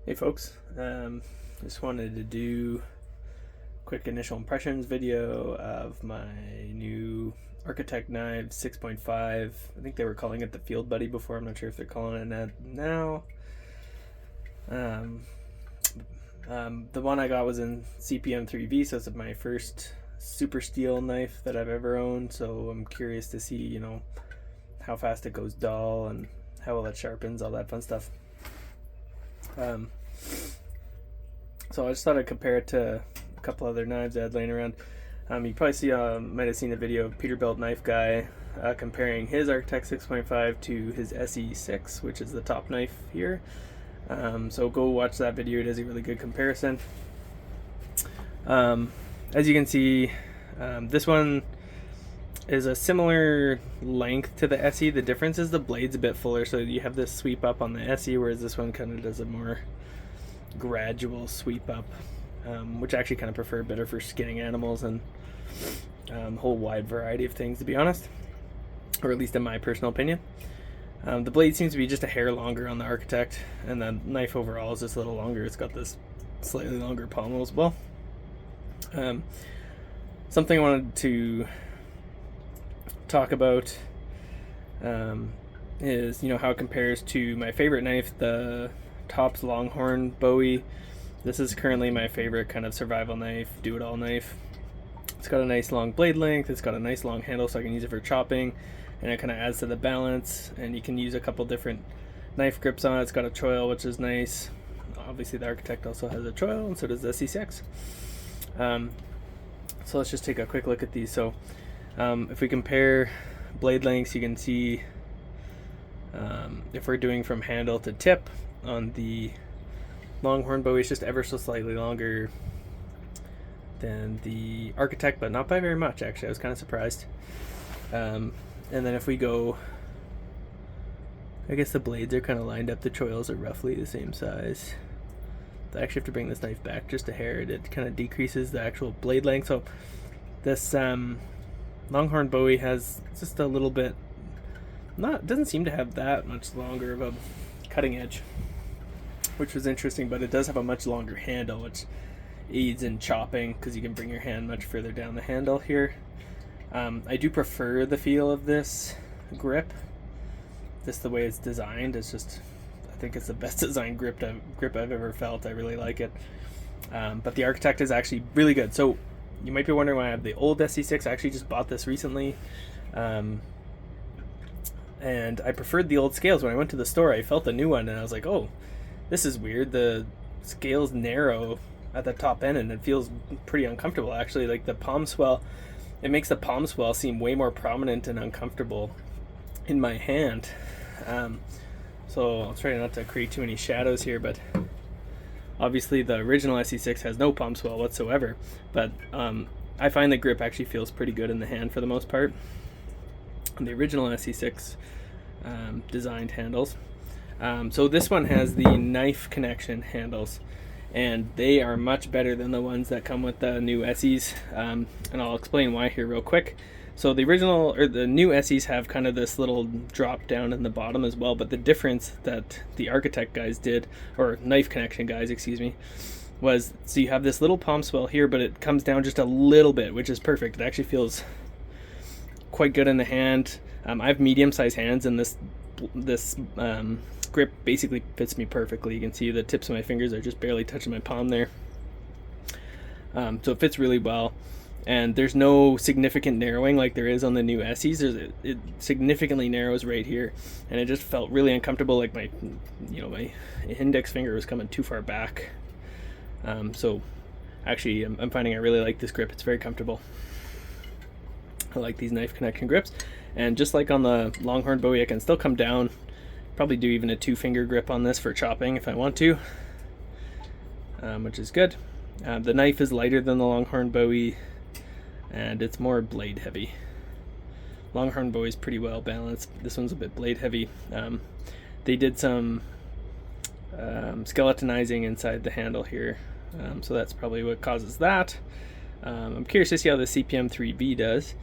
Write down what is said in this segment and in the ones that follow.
Hey folks, just wanted to do a quick initial impressions video of my new Architect Knives 6.5. I think they were calling it the Field Buddy before. I'm not sure if they're calling it that now. The one I got was in CPM 3V, so it's my first super steel knife that I've ever owned. So I'm curious to see, how fast it goes dull and how well it sharpens, all that fun stuff. So I just thought I'd compare it to a couple other knives I had laying around. You probably might have seen a video of Peterbilt Knife Guy comparing his Architect 6.5 to his SE6, which is the top knife here. So go watch that video. It is a really good comparison. As you can see, this one is a similar length to the SE. The difference is the blade's a bit fuller, so you have this sweep up on the SE, whereas this one kind of does a more gradual sweep up, which I actually kind of prefer better for skinning animals and a whole wide variety of things, to be honest, or at least in my personal opinion. The blade seems to be just a hair longer on the Architect, and the knife overall is just a little longer. It's got this slightly longer pommel as well. Something I wanted to talk about is how it compares to my favorite knife, the Tops Longhorn Bowie. This is currently my favorite kind of survival knife, do-it-all knife. It's got a nice long blade length, it's got a nice long handle so I can use it for chopping, and it kind of adds to the balance, and you can use a couple different knife grips on it. It's got a choil, which is nice. Obviously the Architect also has a choil, and so does the C6. So let's just take a quick look at these. So if we compare blade lengths, you can see if we're doing from handle to tip, on the Longhorn Bowie is just ever so slightly longer than the Architect, but not by very much, actually. I was kind of surprised. And then if we go, I guess the blades are kind of lined up. The choils are roughly the same size. I actually have to bring this knife back just a hair. It kind of decreases the actual blade length. So this Longhorn Bowie has just a little bit, doesn't seem to have that much longer of a cutting edge, which was interesting, but it does have a much longer handle, which aids in chopping because you can bring your hand much further down the handle here. I do prefer the feel of this grip, just the way it's designed. It's just, I think it's the best designed grip I've ever felt. I really like it. But the Architect is actually really good. So you might be wondering why I have the old SE6. I actually just bought this recently. And I preferred the old scales. When I went to the store, I felt the new one, and I was like, oh, this is weird. The scales narrow at the top end, and it feels pretty uncomfortable, actually. Like the palm swell, it makes the palm swell seem way more prominent and uncomfortable in my hand. So I'll try not to create too many shadows here, but obviously the original SE6 has no palm swell whatsoever. But I find the grip actually feels pretty good in the hand for the most part. The original SE6 designed handles. So this one has the knife connection handles, and they are much better than the ones that come with the new SEs, and I'll explain why here real quick. So the new SEs have kind of this little drop down in the bottom as well, but the difference that the Architect guys did, or knife connection guys, excuse me, was so you have this little palm swell here, but it comes down just a little bit, which is perfect. It actually feels quite good in the hand. I have medium-sized hands, and this grip basically fits me perfectly. You can see the tips of my fingers are just barely touching my palm there. So it fits really well, and there's no significant narrowing like there is on the new SEs. It significantly narrows right here, and it just felt really uncomfortable, like my index finger was coming too far back. So actually I'm finding I really like this grip. It's very comfortable. I like these knife connection grips, and just like on the Longhorn Bowie, I can still come down, probably do even a 2-finger grip on this for chopping if I want to, which is good. The knife is lighter than the Longhorn Bowie, and it's more blade heavy. Longhorn Bowie is pretty well balanced. This one's a bit blade heavy. They did some skeletonizing inside the handle here, so that's probably what causes that. I'm curious to see how the CPM 3V does.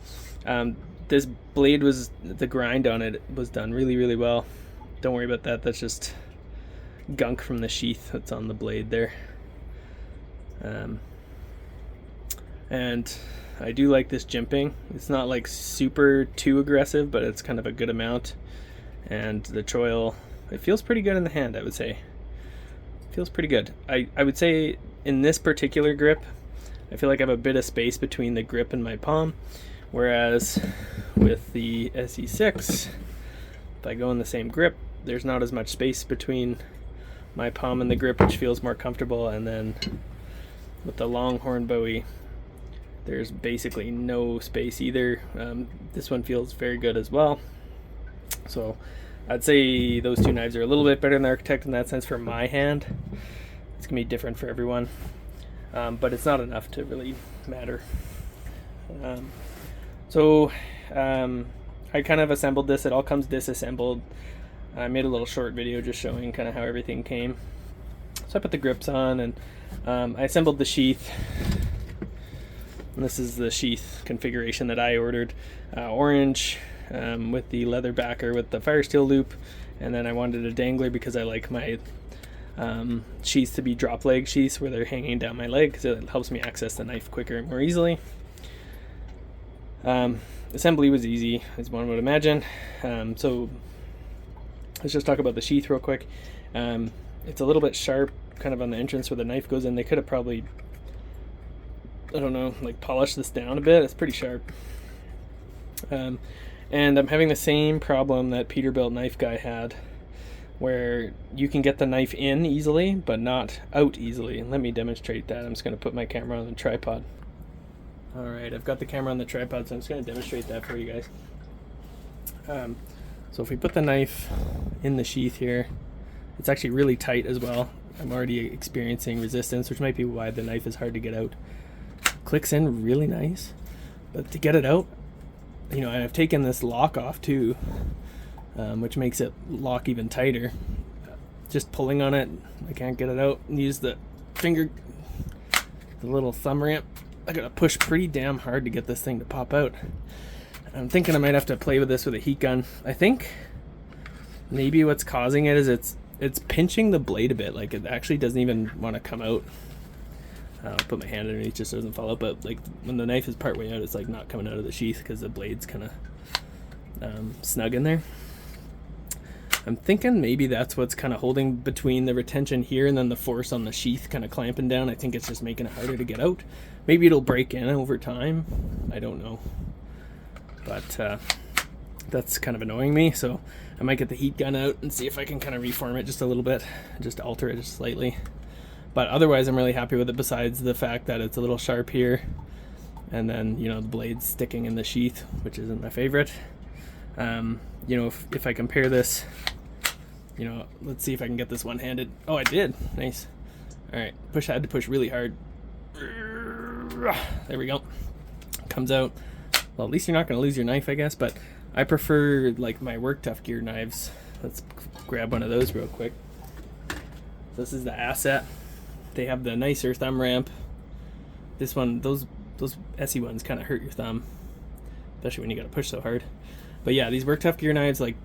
This blade the grind on it was done really, really well. Don't worry about that. That's just gunk from the sheath that's on the blade there. And I do like this jimping. It's not like super too aggressive, but it's kind of a good amount. And the choil, it feels pretty good in the hand, I would say. It feels pretty good. I would say in this particular grip, I feel like I have a bit of space between the grip and my palm, whereas with the SE6, if I go in the same grip, there's not as much space between my palm and the grip, which feels more comfortable. And then with the Longhorn Bowie, there's basically no space either. This one feels very good as well. So I'd say those two knives are a little bit better than the Architect in that sense for my hand. It's gonna be different for everyone, but it's not enough to really matter. I kind of assembled this. It all comes disassembled. I made a little short video just showing kind of how everything came. So I put the grips on, and I assembled the sheath. And this is the sheath configuration that I ordered. Orange with the leather backer with the fire steel loop, and then I wanted a dangler because I like my sheaths to be drop leg sheaths where they're hanging down my leg, because it helps me access the knife quicker and more easily. Assembly was easy, as one would imagine. So let's just talk about the sheath real quick. It's a little bit sharp kind of on the entrance where the knife goes in. They could have probably, I don't know, like polished this down a bit. It's pretty sharp. And I'm having the same problem that Peterbilt knife guy had, where you can get the knife in easily but not out easily. And let me demonstrate that. I'm just going to put my camera on the tripod. Alright, I've got the camera on the tripod, so I'm just going to demonstrate that for you guys. So if we put the knife in the sheath here, it's actually really tight as well. I'm already experiencing resistance, which might be why the knife is hard to get out. Clicks in really nice, but to get it out, you know, and I've taken this lock off too, which makes it lock even tighter. Just pulling on it, I can't get it out. Use the finger, the little thumb ramp. I gotta push pretty damn hard to get this thing to pop out. I'm thinking I might have to play with this with a heat gun. I think maybe what's causing it is it's pinching the blade a bit. Like it actually doesn't even want to come out. I'll put my hand underneath just so it doesn't fall out, but like when the knife is part way out, it's like not coming out of the sheath because the blade's kind of snug in there. I'm thinking maybe that's what's kind of holding between the retention here and then the force on the sheath kind of clamping down. I think it's just making it harder to get out. Maybe it'll break in over time. I don't know. But that's kind of annoying me, so I might get the heat gun out and see if I can kind of reform it just a little bit, just alter it just slightly. But otherwise I'm really happy with it, besides the fact that it's a little sharp here, and then, you know, the blade's sticking in the sheath, which isn't my favorite. You know, if I compare this, you know, let's see if I can get this one-handed. Oh, I did. Nice. All right, I had to push really hard. There we go. Comes out. Well, at least you're not going to lose your knife, I guess, but I prefer like my Work Tough Gear knives. Let's grab one of those real quick. This is the Asset. They have the nicer thumb ramp. This one, those SE ones kind of hurt your thumb, especially when you got to push so hard. But yeah, these Work Tough Gear knives, like,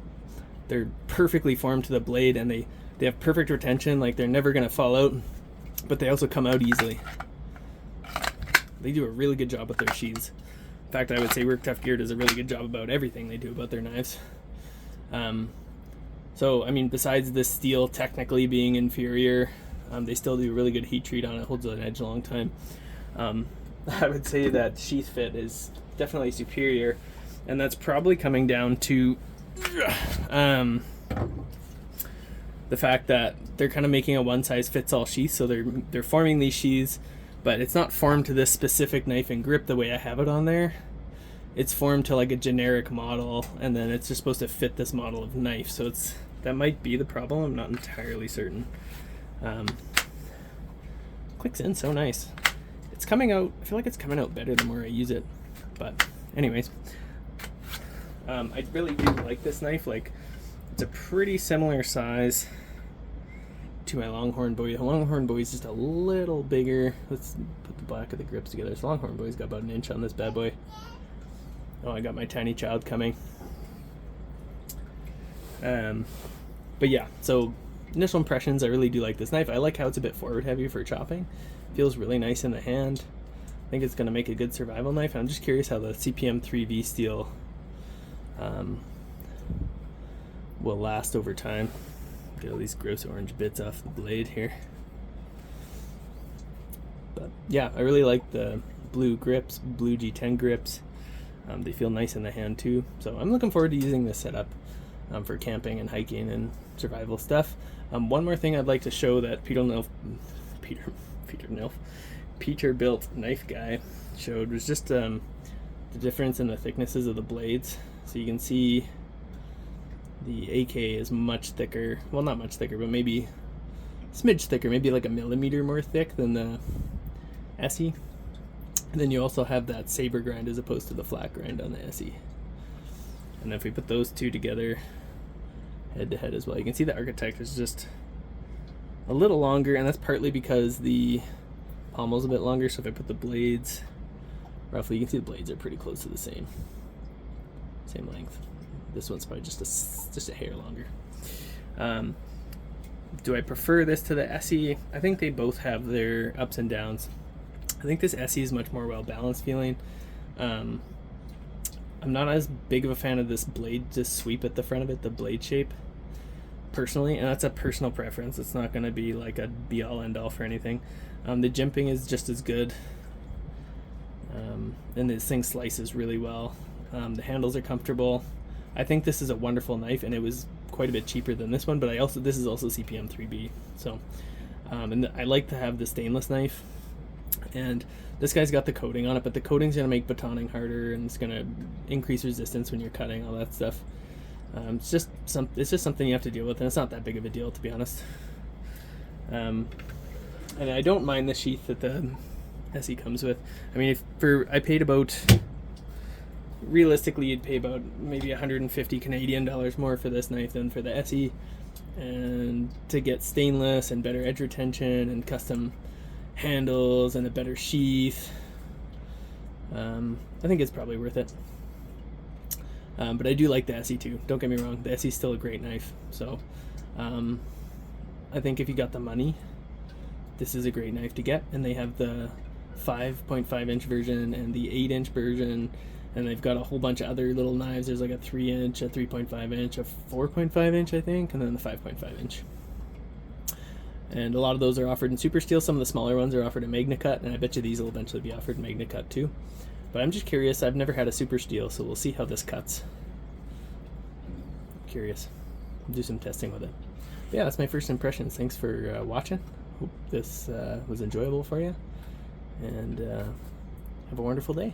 they're perfectly formed to the blade, and they have perfect retention. Like, they're never going to fall out, but they also come out easily. They do a really good job with their sheaths. In fact, I would say Work Tough Gear does a really good job about everything they do about their knives. So, I mean, besides the steel technically being inferior, they still do a really good heat treat on it. Holds an edge a long time. I would say that sheath fit is definitely superior, and that's probably coming down to the fact that they're kind of making a one-size-fits-all sheath. So they're forming these sheaths, but it's not formed to this specific knife and grip the way I have it on there. It's formed to like a generic model, and then it's just supposed to fit this model of knife. So that might be the problem. I'm not entirely certain. Clicks in so nice. It's coming out, I feel like it's coming out better the more I use it. But anyways, I really do like this knife. Like, it's a pretty similar size to my Longhorn Bowie. The Longhorn Bowie is just a little bigger. Let's put the back of the grips together. So Longhorn Bowie's got about an inch on this bad boy. Oh, I got my tiny child coming. But yeah, so initial impressions, I really do like this knife. I like how it's a bit forward heavy for chopping. Feels really nice in the hand. I think it's going to make a good survival knife. I'm just curious how the CPM 3V steel will last over time. Get all these gross orange bits off the blade here. But yeah, I really like the blue grips, blue G10 grips. They feel nice in the hand too. So I'm looking forward to using this setup for camping and hiking and survival stuff. One more thing I'd like to show that Peterbilt knife guy showed was just the difference in the thicknesses of the blades. So you can see the AK is much thicker. Well, not much thicker, but maybe a smidge thicker, maybe like a millimeter more thick than the SE. And then you also have that saber grind as opposed to the flat grind on the SE. And if we put those two together head to head as well, you can see the architect is just a little longer, and that's partly because the pommel's a bit longer. So if I put the blades roughly, you can see the blades are pretty close to the same length. This one's probably just a hair longer. Do I prefer this to the SE? I think they both have their ups and downs. I think this SE is much more well balanced feeling. I'm not as big of a fan of this blade, this sweep at the front of it, the blade shape, personally, and that's a personal preference. It's not going to be like a be all end all for anything. The jimping is just as good, and this thing slices really well. The handles are comfortable. I think this is a wonderful knife, and it was quite a bit cheaper than this one, but this is also CPM 3B. So, and I like to have the stainless knife, and this guy's got the coating on it, but the coating's gonna make batoning harder, and it's gonna increase resistance when you're cutting, all that stuff. It's just something you have to deal with, and it's not that big of a deal, to be honest. And I don't mind the sheath that the SE comes with. I mean, I paid about, realistically, you'd pay about maybe 150 Canadian dollars more for this knife than for the SE, and to get stainless and better edge retention and custom handles and a better sheath, I think it's probably worth it. But I do like the SE too, don't get me wrong. The SE is still a great knife, so I think if you got the money, this is a great knife to get. And they have the 5.5 inch version and the 8 inch version, and they've got a whole bunch of other little knives. There's like a 3 inch, a 3.5 inch, a 4.5 inch, I think, and then the 5.5 inch. And a lot of those are offered in super steel. Some of the smaller ones are offered in Magna Cut, and I bet you these will eventually be offered in Magna Cut too. But I'm just curious. I've never had a super steel, so we'll see how this cuts. I'm curious. I'll do some testing with it. But yeah, that's my first impressions. Thanks for watching. Hope this was enjoyable for you, and have a wonderful day.